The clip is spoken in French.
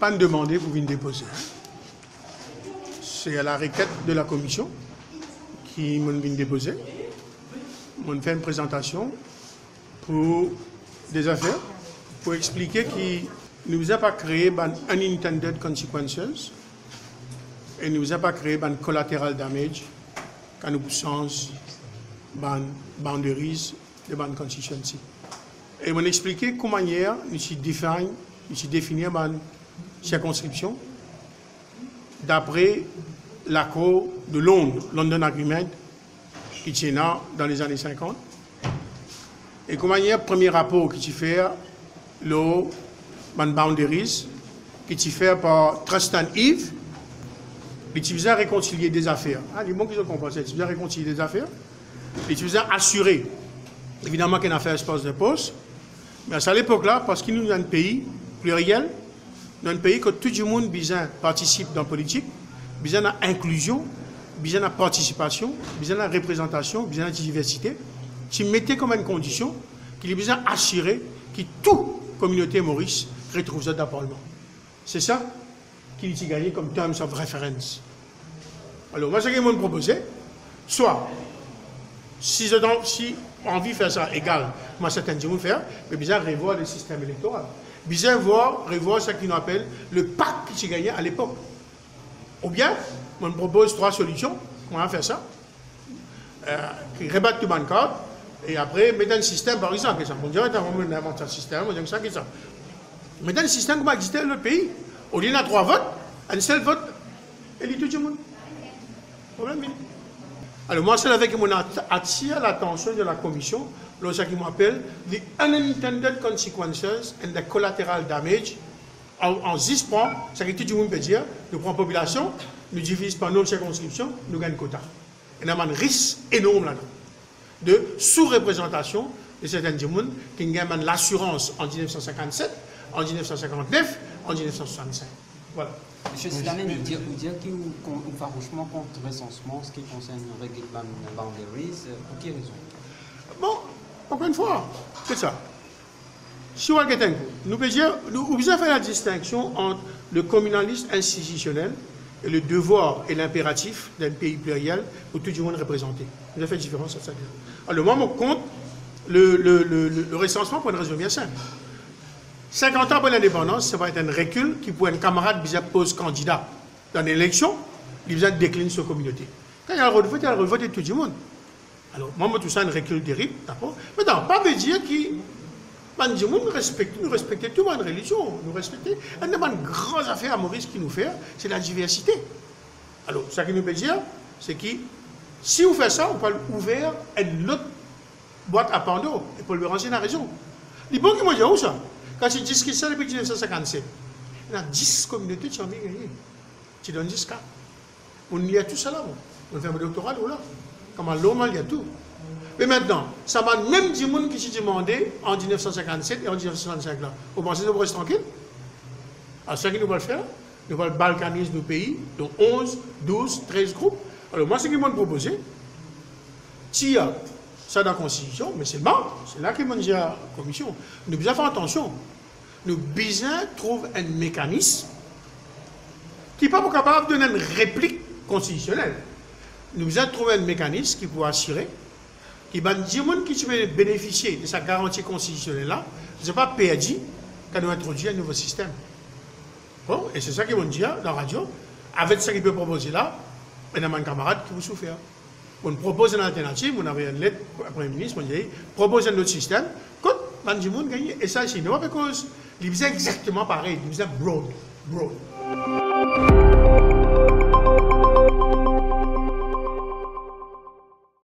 pas demander pour venir déposer. C'est à la requête de la commission qui m'a venu déposer. On fait une présentation pour des affaires, pour expliquer qu'il ne nous a pas créé unintended consequences et ne nous a pas créé collateral damage quand nous changeons boundaries de constituency. Et on a expliqué comment hier nous définir une circonscription d'après l'accord de Londres, London Agreement, qui tient dans les années 50. Et comment hier, premier rapport qui fait le boundaries, qui fait par Trust and Eve, qui faisait réconcilier des affaires. Les mots qu'ils ont compris, c'est qu'ils réconcilier des affaires, et qui faisait assurer, évidemment, qu'il y a une affaire espace de poste, mais à l'époque-là, parce qu'il nous a un pays pluriel, dans un pays que tout le monde participe dans la politique, besoin d'inclusion, besoin de participation, besoin de représentation, besoin de diversité, qui mettait comme une condition qu'il est besoin d'assurer que toute communauté maurice retrouve ça dans le Parlement. C'est ça qu'il a gagné comme terms of reference. Alors, moi, ce que je me proposé, soit, si envie de faire ça égal, moi, certains gens vont faire, mais besoin de revoir le système électoral. Besoin de revoir ce qu'on appelle le pacte qui s'est gagné à l'époque. Ou bien, on propose 3 solutions. On va faire ça. Qui rebattent tout le code. Et après, mettre un système, par exemple. On dirait qu'on invente un système. On dirait ça, ça. Mettre un système comme existait dans le pays. Au lieu de 3 votes, un seul vote, élit tout le monde. Problème. Alors, moi, c'est avec mon attire l'attention de la commission, lorsqu'il qui m'appelle The Unintended Consequences and the Collateral Damage. En 10 points, ça que tout le monde peut dire, nous prenons population, nous divisons par nos circonscriptions, nous gagnons quota. Et nous avons un risque énorme là-dedans de sous-représentation de certains gens qui gagnent l'assurance en 1957, en 1959, en 1965. Voilà. Monsieur Silamène, vous dire qu'il est farouchement contre le recensement, ce qui concerne le règlement boundaries, pour quelle raison? Bon, encore une fois, c'est ça. Si on regarde, nous pouvons faire la distinction entre le communalisme institutionnel et le devoir et l'impératif d'un pays pluriel où tout le monde est représenté. Nous avons fait différence à ça. Alors, moi, mon compte, le recensement pour une raison bien simple. 50 ans après l'indépendance, ça va être un recul qui, pour un camarade qui pose candidat dans l'élection, il décline sa communauté. Quand il y a le vote, il y a le vote de tout le monde. Alors, moi, tout ça, un recul terrible, d'accord? Mais non, pas veut dire qu'il. Nous respectons toute une religion, nous respectons. Une des grandes affaires à Maurice qui nous fait, c'est la diversité. Alors, ce qui nous veut dire, c'est que si vous faites ça, on peut ouvrir une autre boîte à Pandore et pour lui renseigner la raison. Les bons qui m'ont dit où ça? Quand tu dis ça depuis 1957, il y a 10 communautés qui ont gagné. Tu donnes 10 cas. On y a tout ça là. On fait un doctorat là. Comme à l'homme, il y a tout. Mais maintenant, ça m'a même dit monde qui s'est demandé en 1957 et en 1965 là. Vous pensez que nous restons tranquilles? Alors, ce que nous allons faire, nous allons balkaniser nos pays, donc 11, 12, 13 groupes. Alors, moi, ce qu'ils m'ont proposé, s'il y a ça dans la Constitution, mais c'est là qu'ils m'ont dit à la Commission. Nous devons faire attention. Nous devons trouver un mécanisme qui n'est pas capable de donner une réplique constitutionnelle. Nous devons trouver un mécanisme qui pourra assurer qui va dire qui peut bénéficier de sa garantie constitutionnelle là, ce n'est pas perdu quand nous introduisons un nouveau système. Bon, et c'est ça qu'ils vont dire dans la radio. Avec ce qu'ils peuvent proposer là, il y a un camarade qui vous souffre. On propose une alternative, on avait une lettre au Premier ministre, on dit propose un autre système, quand Banjimoun gagne, et ça c'est pas parce qu'il est exactement pareil, il est broad.